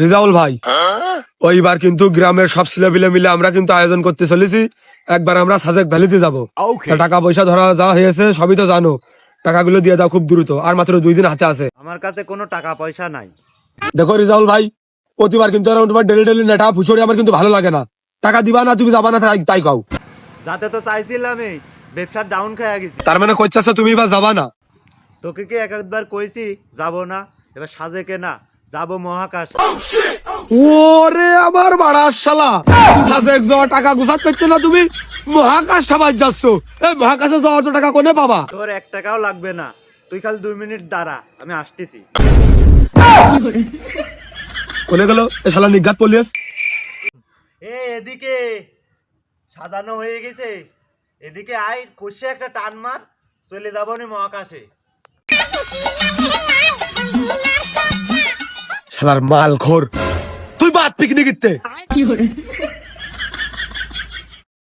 রিজাউল ভাই, ওইবার কিন্তু গ্রামের সব ছেলেপিলে মিলে আমরা কিন্তু আয়োজন করতে চলেছি। একবার আমরা সাজেক ভ্যালিতে যাবো। তা টাকা পয়সা ধরা দেওয়া হয়েছে, সবই তো জানো। টাকাগুলো দিয়ে দাও খুব দ্রুত, আর মাত্র 2 দিন হাতে আছে। আমার কাছে কোনো টাকা পয়সা নাই। দেখো রিজাউল ভাই, প্রতিবার কিন্তু এরকম তোমার ডেলি ডেলি নেটা ফুচড়ি আমার কিন্তু ভালো লাগে না। টাকা দিবা না, তুমি যাবা না, তাই কাও। যাতে তো চাইছিলামই, ব্যবসার ডাউন খেয়ে গেছি। তার মানে কইছাছ তুমি বা যাবা না? তোকে কি একবার কইছি যাব না? এবার সাজেকে না, যাব মহাকাশ। ওরে আমার বাড়ার শালা, সাজেক যাওয়া টাকা গুছাত পেতে না, তুমি মহাকাশ খাবার যাচ্ছ। এই মহাকাশে যাওয়ার তো টাকা কোনে পাবা? তোর 1 টাকাও লাগবে না, তুই খালি 2 মিনিট দাঁড়া, আমি আসতেছি। কোনে গেল এ শালা নিঘাত পুলিশ? এদিকে সাজানো হয়ে গেছে, এদিকে আয়, কষে একটা টান মার, চলে যাবো নি মহাকাশে। শালার মাল খোর, তুই বাদ পিকনিক